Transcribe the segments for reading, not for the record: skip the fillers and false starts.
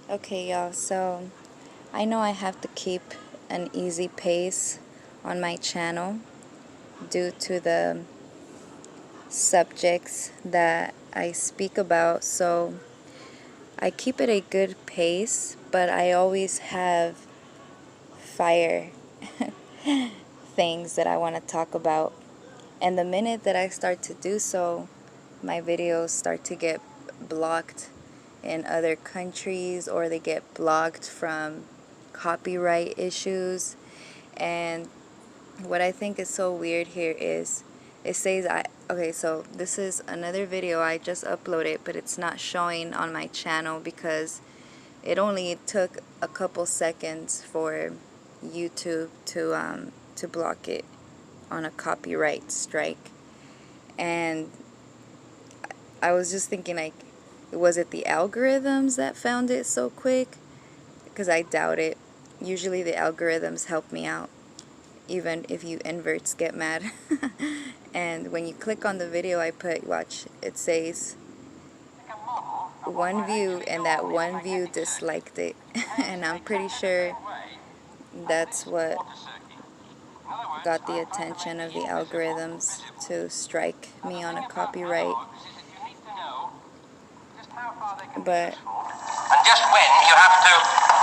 Okay, y'all, so I know I have to keep an easy pace on my channel due to the subjects that I speak about, so I keep it a good pace, but I always have fire things that I want to talk about. And the minute that I start to do so, my videos start to get blocked in other countries, or they get blocked from copyright issues. And what I think is so weird here is it says okay, so this is another video I just uploaded, but it's not showing on my channel because it only took a couple seconds for YouTube to block it on a copyright strike. And I was just thinking, like, was it the algorithms that found it so quick? Because I doubt it. Usually the algorithms help me out, even if you inverts get mad. And when you click on the video I put, watch, it says one view, and that one view disliked it. And I'm pretty sure that's what got the attention of the algorithms to strike me on a copyright. But and just when you have to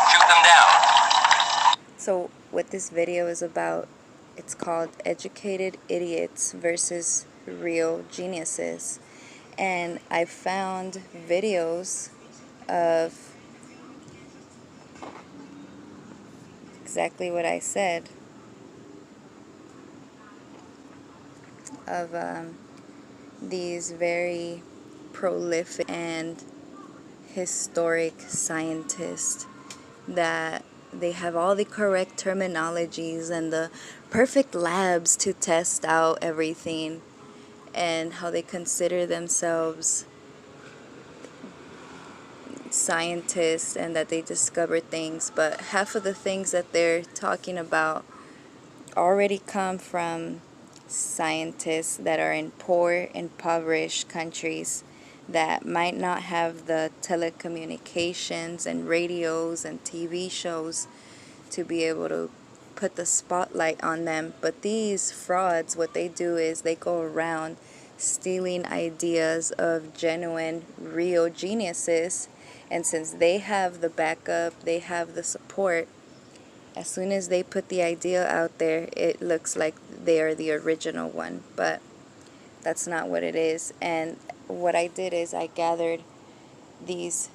shoot them down. so what this video is about, it's called Educated Idiots versus Real Geniuses. And I found videos of exactly what I said, of these very prolific and historic scientists that they have all the correct terminologies and the perfect labs to test out everything, and how they consider themselves scientists and that they discover things, but half of the things that they're talking about already come from scientists that are in poor, impoverished countries that might not have the telecommunications and radios and TV shows to be able to put the spotlight on them. But these frauds, what they do is they go around stealing ideas of genuine, real geniuses, and since they have the backup, they have the support, as soon as they put the idea out there, it looks like they are the original one, but that's not what it is. And what I did is I gathered these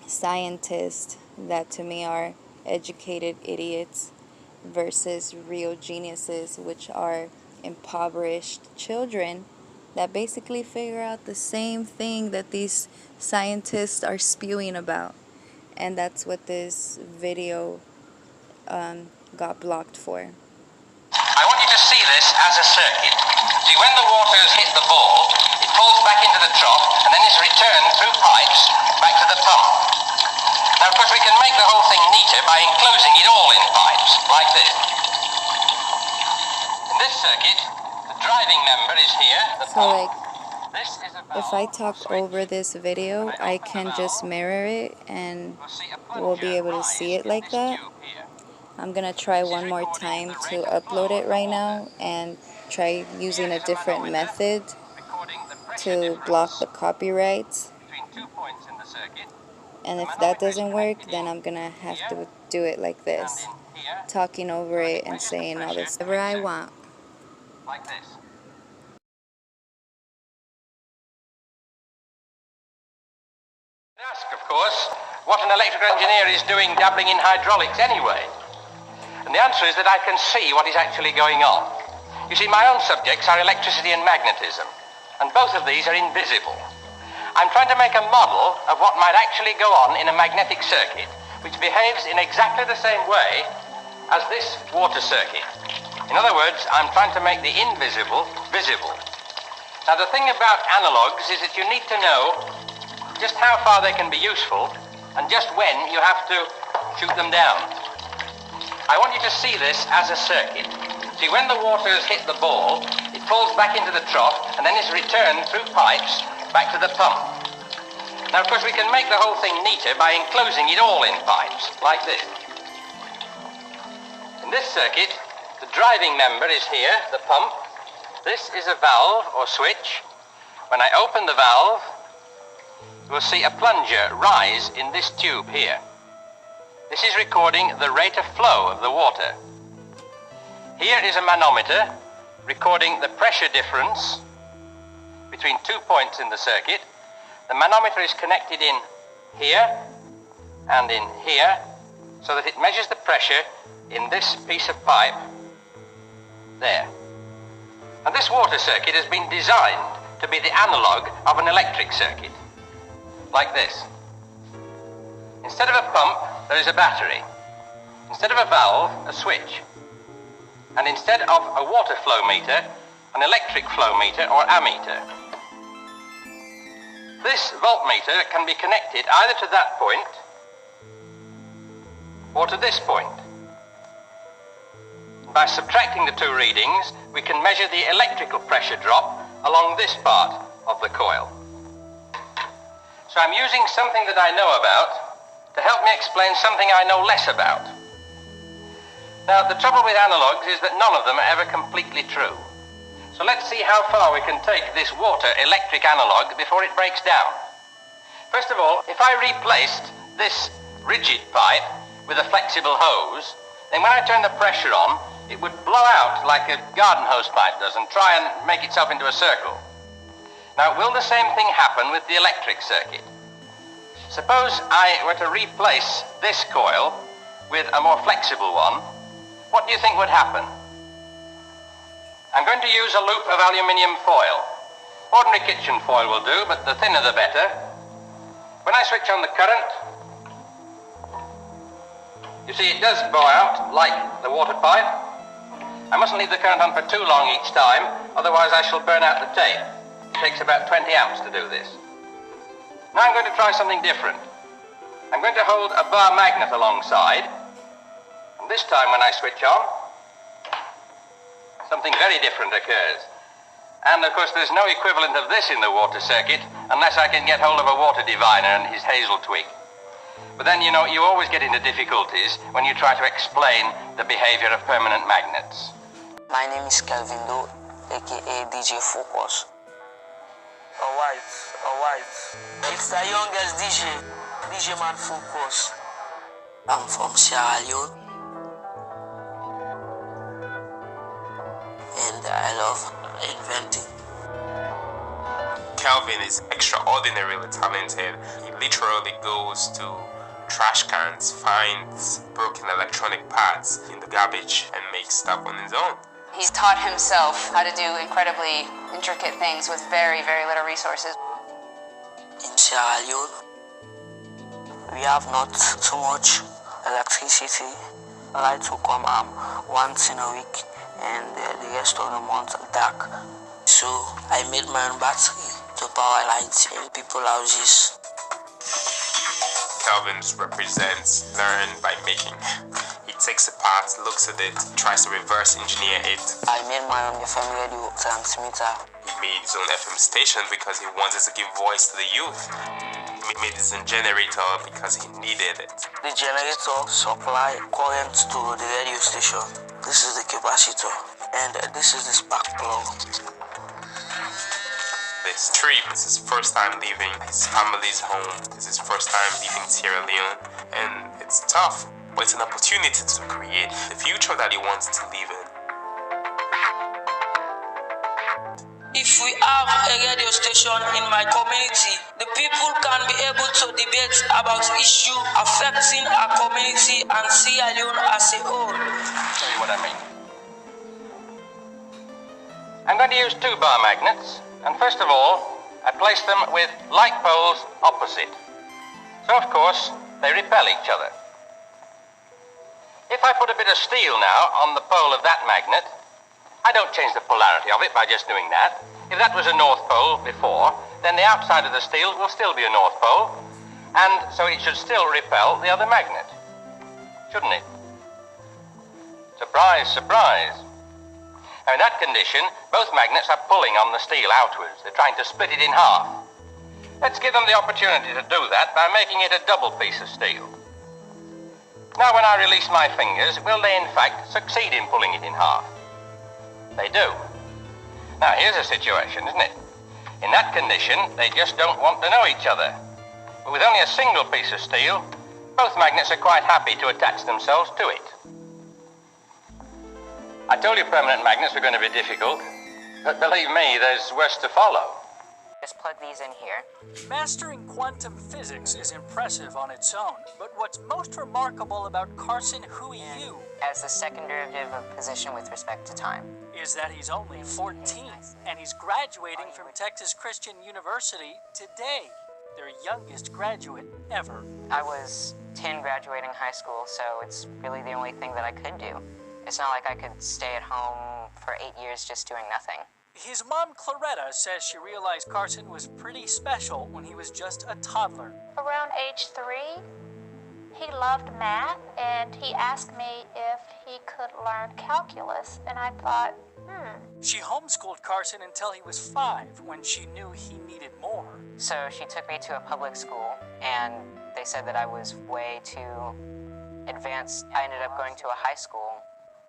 scientists that to me are educated idiots versus real geniuses, which are impoverished children that basically figure out the same thing that these scientists are spewing about. And that's what this video got blocked for. I want you to see this as a circuit. See, when the water has hit the ball, it falls back into the trough and then is returned through pipes back to the pump. Now, of course, we can make the whole thing neater by enclosing it all in pipes, like this. In this circuit, the driving member is here, the pump. This is a valve. If I talk over this video, I can just mirror it and we'll be able to see it like that. I'm gonna try one more time to upload it right now and try using a different method to block the copyrights. And if that doesn't work, then I'm gonna have to do it like this, talking over it and saying all this whatever I want. Like this. Ask, of course, what an electrical engineer is doing dabbling in hydraulics anyway. And the answer is that I can see what is actually going on. You see, my own subjects are electricity and magnetism, and both of these are invisible. I'm trying to make a model of what might actually go on in a magnetic circuit, which behaves in exactly the same way as this water circuit. In other words, I'm trying to make the invisible visible. Now, the thing about analogues is that you need to know just how far they can be useful and just when you have to shoot them down. I want you to see this as a circuit. See, when the water has hit the ball, it falls back into the trough and then is returned through pipes back to the pump. Now, of course, we can make the whole thing neater by enclosing it all in pipes, like this. In this circuit, the driving member is here, the pump. This is a valve or switch. When I open the valve, you will see a plunger rise in this tube here. This is recording the rate of flow of the water. Here is a manometer recording the pressure difference between 2 points in the circuit. The manometer is connected in here and in here so that it measures the pressure in this piece of pipe there. And this water circuit has been designed to be the analog of an electric circuit, like this. Instead of a pump, there is a battery. Instead of a valve, a switch. And instead of a water flow meter, an electric flow meter or ammeter. This voltmeter can be connected either to that point or to this point. By subtracting the two readings, we can measure the electrical pressure drop along this part of the coil. So I'm using something that I know about to help me explain something I know less about. Now, the trouble with analogues is that none of them are ever completely true. So let's see how far we can take this water electric analog before it breaks down. First of all, if I replaced this rigid pipe with a flexible hose, then when I turn the pressure on, it would blow out like a garden hose pipe does and try and make itself into a circle. Now, will the same thing happen with the electric circuit? Suppose I were to replace this coil with a more flexible one, what do you think would happen? I'm going to use a loop of aluminium foil. Ordinary kitchen foil will do, but the thinner the better. When I switch on the current, you see it does bow out like the water pipe. I mustn't leave the current on for too long each time, otherwise I shall burn out the tape. It takes about 20 amps to do this. Now I'm going to try something different. I'm going to hold a bar magnet alongside, and this time when I switch on, something very different occurs. And of course there's no equivalent of this in the water circuit unless I can get hold of a water diviner and his hazel twig. But then, you know, you always get into difficulties when you try to explain the behavior of permanent magnets. My name is Kelvin Do, aka DJ Focus. Alright. It's the youngest DJ Man Focus. I'm from Sierra Leone. And I love inventing. Kelvin is extraordinarily talented. He literally goes to trash cans, finds broken electronic parts in the garbage, and makes stuff on his own. He's taught himself how to do incredibly intricate things with very, very little resources. In Sierra Leone, we have not too much electricity. Lights will come once in a week, and the rest of the month dark. So I made my own battery to power lights in people's houses. Kelvin represents learn by making. He takes a part, looks at it, tries to reverse engineer it. I made my own FM radio transmitter. He made his own FM station because he wanted to give voice to the youth. He made his own generator because he needed it. The generator supply current to the radio station. This is the capacitor, and this is the spark plug. This trip is his first time leaving his family's home. This is his first time leaving Sierra Leone, and it's tough, but it's an opportunity to create the future that he wants to live in. If we have a radio station in my community, the people can be able to debate about issues affecting our community and Sierra Leone as a whole. I'll tell you what I mean. I'm going to use two bar magnets, and first of all, I place them with like poles opposite. So of course, they repel each other. If I put a bit of steel now on the pole of that magnet, I don't change the polarity of it by just doing that. If that was a north pole before, then the outside of the steel will still be a north pole, and so it should still repel the other magnet, shouldn't it? Surprise, surprise. Now in that condition, both magnets are pulling on the steel outwards. They're trying to split it in half. Let's give them the opportunity to do that by making it a double piece of steel. Now when I release my fingers, will they in fact succeed in pulling it in half? They do. Now here's a situation, isn't it? In that condition, they just don't want to know each other. But with only a single piece of steel, both magnets are quite happy to attach themselves to it. I told you permanent magnets were going to be difficult, but believe me, there's worse to follow. Just plug these in here. Mastering quantum physics is impressive on its own, but what's most remarkable about Carson Hui Yu As the second derivative of position with respect to time. is that he's only 14, and he's graduating from Texas Christian University today, their youngest graduate ever. I was 10 graduating high school, so it's really the only thing that I could do. It's not like I could stay at home for 8 years just doing nothing. His mom, Claretta, says she realized Carson was pretty special when he was just a toddler. Around age 3, he loved math, and he asked me if he could learn calculus, and I thought, She homeschooled Carson until he was 5, when she knew he needed more. So she took me to a public school, and they said that I was way too advanced. I ended up going to a high school,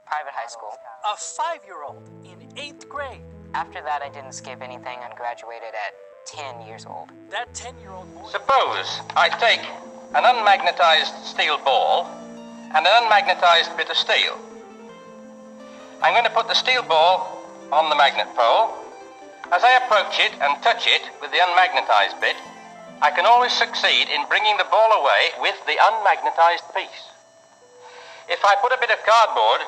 private high school. A 5-year-old in 8th grade. After that, I didn't skip anything and graduated at 10 years old. That 10-year-old boy... Suppose I take an unmagnetized steel ball and an unmagnetized bit of steel. I'm going to put the steel ball on the magnet pole. As I approach it and touch it with the unmagnetized bit, I can always succeed in bringing the ball away with the unmagnetized piece. If I put a bit of cardboard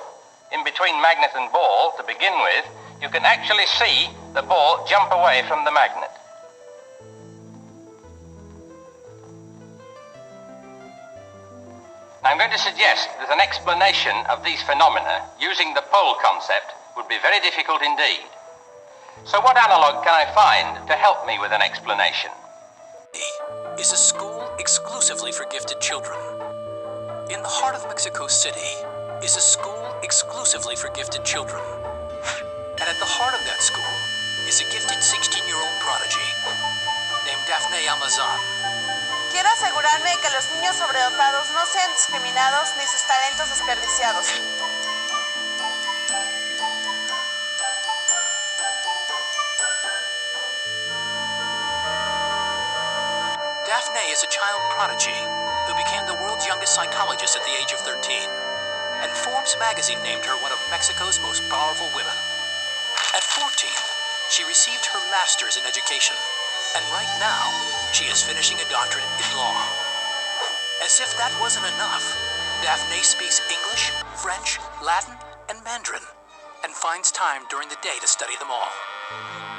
in between magnet and ball to begin with, you can actually see the ball jump away from the magnet. I'm going to suggest that an explanation of these phenomena using the pole concept would be very difficult indeed. So what analog can I find to help me with an explanation? Is a school exclusively for gifted children. In the heart of Mexico City is a school exclusively for gifted children. And at the heart of that school is a gifted 16-year-old prodigy named Daphne Amazon. Quiero asegurarme de que los niños sobredotados no sean discriminados ni sus talentos desperdiciados. Daphne is a child prodigy who became the world's youngest psychologist at the age of 13. And Forbes magazine named her one of Mexico's most powerful women. At 14, she received her master's in education. And right now, she is finishing a doctorate in law. As if that wasn't enough, Daphne speaks English, French, Latin, and Mandarin, and finds time during the day to study them all.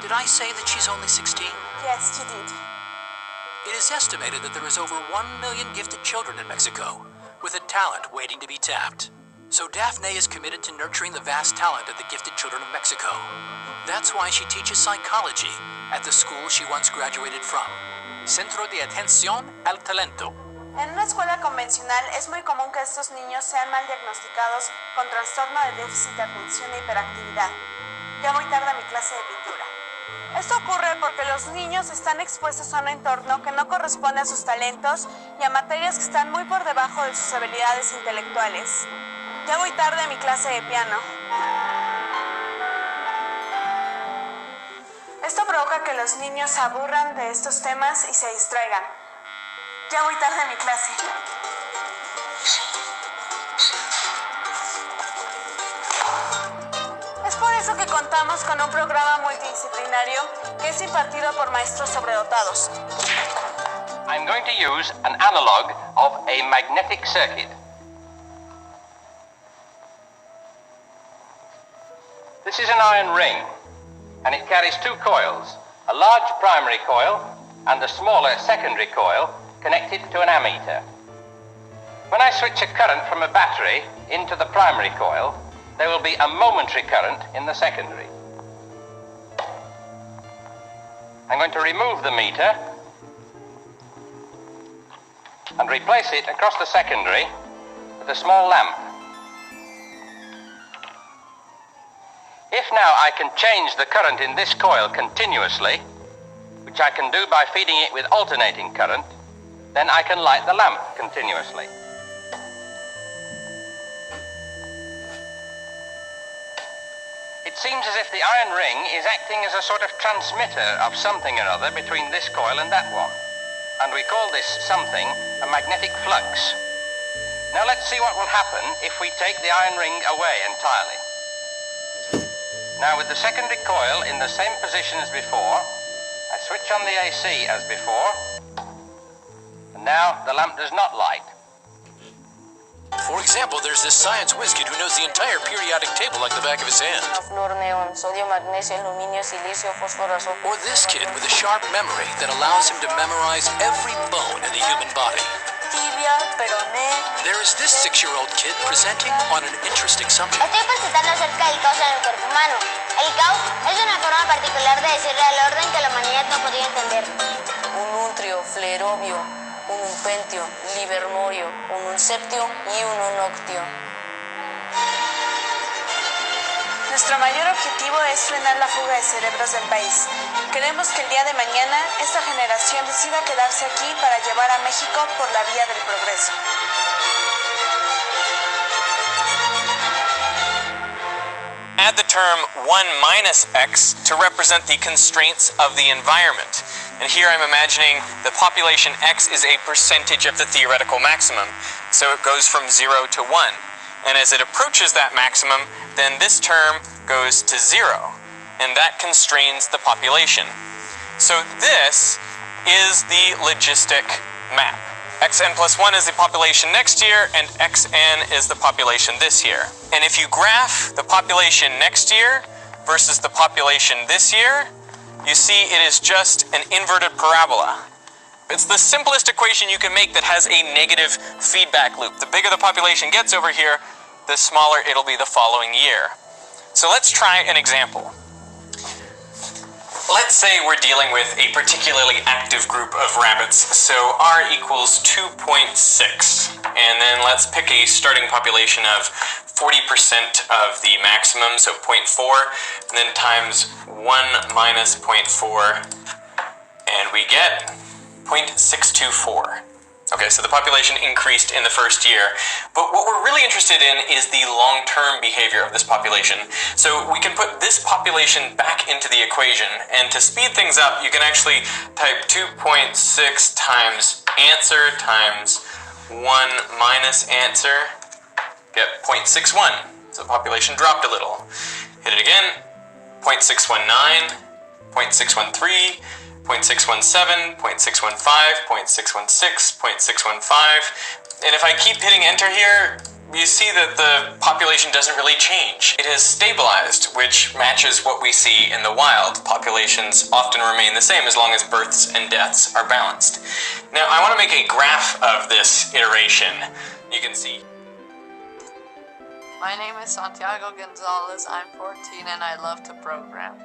Did I say that she's only 16? Yes, you did. It is estimated that there is over 1 million gifted children in Mexico, with a talent waiting to be tapped. So Daphne is committed to nurturing the vast talent of the gifted children of Mexico. That's why she teaches psychology at the school she once graduated from, Centro de Atención al Talento. En una escuela convencional es muy común que estos niños sean mal diagnosticados con trastorno de déficit de atención e hiperactividad. Ya voy tarde a mi clase de pintura. Esto ocurre porque los niños están expuestos a un entorno que no corresponde a sus talentos y a materias que están muy por debajo de sus habilidades intelectuales. Ya voy tarde a mi clase de piano. Esto provoca que los niños se aburran de estos temas y se distraigan. Ya voy tarde a mi clase. Es por eso que contamos con un programa multidisciplinario que es impartido por maestros sobredotados. I'm going to use an analog of a magnetic circuit. This is an iron ring, and it carries two coils, a large primary coil and a smaller secondary coil connected to an ammeter. When I switch a current from a battery into the primary coil, there will be a momentary current in the secondary. I'm going to remove the meter and replace it across the secondary with a small lamp. If now I can change the current in this coil continuously, which which I can do by feeding it with alternating current, then I can light the lamp continuously. It seems as if the iron ring is acting as a sort of transmitter of something or other between this coil and that one. And we call this something a magnetic flux. Now let's see what will happen if we take the iron ring away entirely. Now with the secondary coil in the same position as before, I switch on the AC as before, and now the lamp does not light. For example, there's this science whiz kid who knows the entire periodic table like the back of his hand. Fluor, neón, sodio, magnesio, aluminio, silicio, fósforo, azufre. Or this kid with a sharp memory that allows him to memorize every bone in the human body. Tibia, peroné. There is this 6-year-old kid presenting on an interesting subject. Estoy presentando acerca del caos en el cuerpo humano. El caos es una forma particular de decirle al orden que la humanidad no podía entender. Un untrio, flerobio, un umpentio, livermorio, un unseptio y un unoctio. Nuestro mayor objetivo es frenar la fuga de cerebros del país. Queremos que el día de mañana esta generación decida quedarse aquí para llevar a México por la vía del progreso. Add the term 1 minus x to represent the constraints of the environment. And here I'm imagining the population x is a percentage of the theoretical maximum, so it goes from 0 to 1. And as it approaches that maximum, then this term goes to 0, and that constrains the population. So this is the logistic map. xn plus 1 is the population next year, and xn is the population this year. And if you graph the population next year versus the population this year, you see it is just an inverted parabola. It's the simplest equation you can make that has a negative feedback loop. The bigger the population gets over here, the smaller it'll be the following year. So let's try an example. Let's say we're dealing with a particularly active group of rabbits, so R equals 2.6. And then let's pick a starting population of 40% of the maximum, so 0.4, and then times 1 minus 0.4, and we get 0.624. Okay, so the population increased in the first year, but what we're really interested in is the long-term behavior of this population. So we can put this population back into the equation, and to speed things up, you can actually type 2.6 times answer times 1 minus answer, get 0.61. So the population dropped a little. Hit it again, 0.619, 0.613, 0.617, 0.615, 0.616, 0.615. And if I keep hitting enter here, you see that the population doesn't really change. It has stabilized, which matches what we see in the wild. Populations often remain the same as long as births and deaths are balanced. Now, I want to make a graph of this iteration. You can see. My name is Santiago Gonzalez. I'm 14 and I love to program.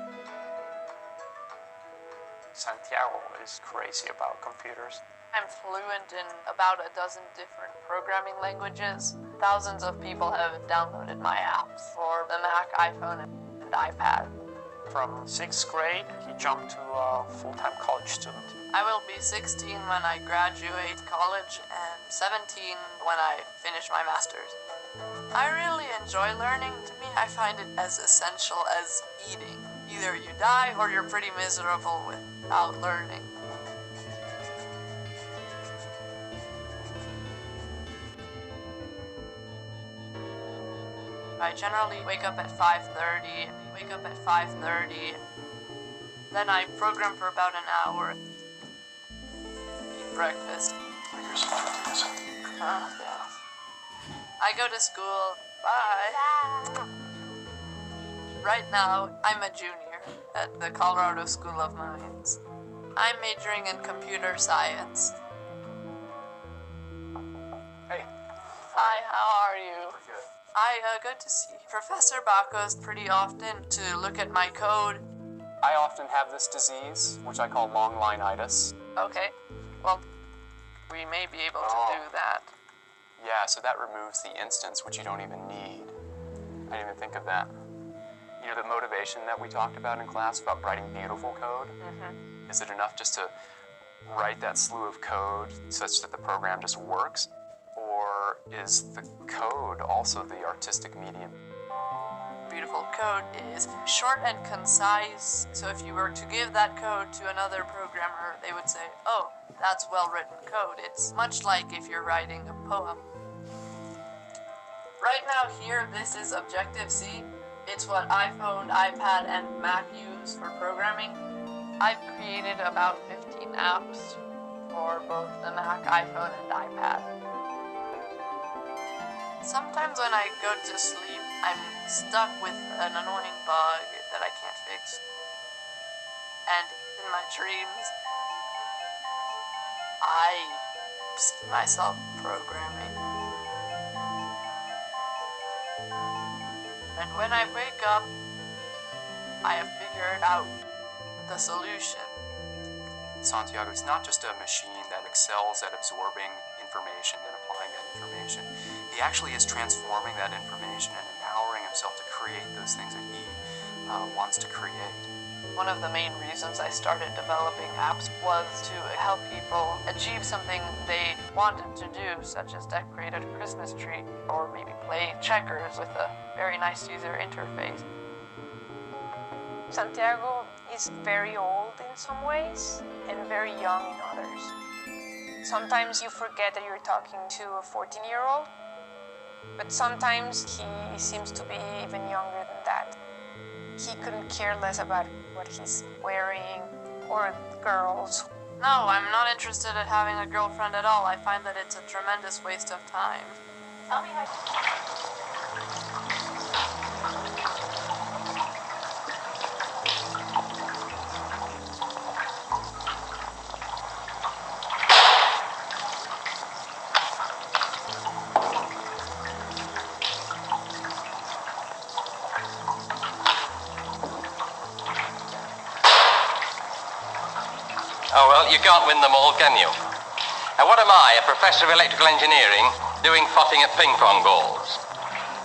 Santiago is crazy about computers. I'm fluent in about a dozen different programming languages. Thousands of people have downloaded my apps for the Mac, iPhone, and iPad. From 6th grade, he jumped to a full-time college student. I will be 16 when I graduate college and 17 when I finish my master's. I really enjoy learning. To me, I find it as essential as eating. Either you die or you're pretty miserable without learning. I generally wake up at 5:30. Then I program for about an hour. Eat breakfast. Yeah. I go to school. Bye. Right now, I'm a junior at the Colorado School of Mines. I'm majoring in computer science. Hey. Hi, how are you? Good. I go to see Professor Bacos pretty often to look at my code. I often have this disease, which I call long line-itis. Okay, well, we may be able to do that. Yeah, so that removes the instance, which you don't even need. I didn't even think of that. You know the motivation that we talked about in class about writing beautiful code? Is it enough just to write that slew of code such that the program just works? Or is the code also the artistic medium? Beautiful code is short and concise, so if you were to give that code to another programmer, they would say, oh, that's well-written code. It's much like if you're writing a poem. Right now here, this is Objective-C. It's what iPhone, iPad, and Mac use for programming. I've created about 15 apps for both the Mac, iPhone, and iPad. Sometimes when I go to sleep, I'm stuck with an annoying bug that I can't fix. And in my dreams, I see myself programming. And when I wake up, I have figured out the solution. Santiago is not just a machine that excels at absorbing information and applying that information. He actually is transforming that information and empowering himself to create those things that he wants to create. One of the main reasons I started developing apps was to help people achieve something they wanted to do, such as decorate a Christmas tree or maybe play checkers with a very nice user interface. Santiago is very old in some ways and very young in others. Sometimes you forget that you're talking to a 14-year-old, but sometimes he seems to be even younger than that. He couldn't care less about what he's wearing or girls. No, I'm not interested in having a girlfriend at all. I find that it's a tremendous waste of time. Tell me how. Oh, well, you can't win them all, can you? Now, what am I, a professor of electrical engineering, doing potting at ping-pong balls?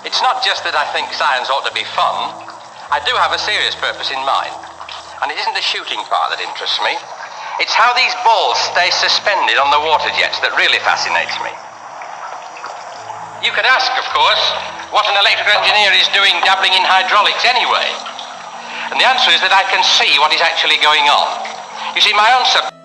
It's not just that I think science ought to be fun. I do have a serious purpose in mind. And it isn't the shooting part that interests me. It's how these balls stay suspended on the water jets that really fascinates me. You could ask, of course, what an electrical engineer is doing dabbling in hydraulics anyway. And the answer is that I can see what is actually going on. You see, my own subject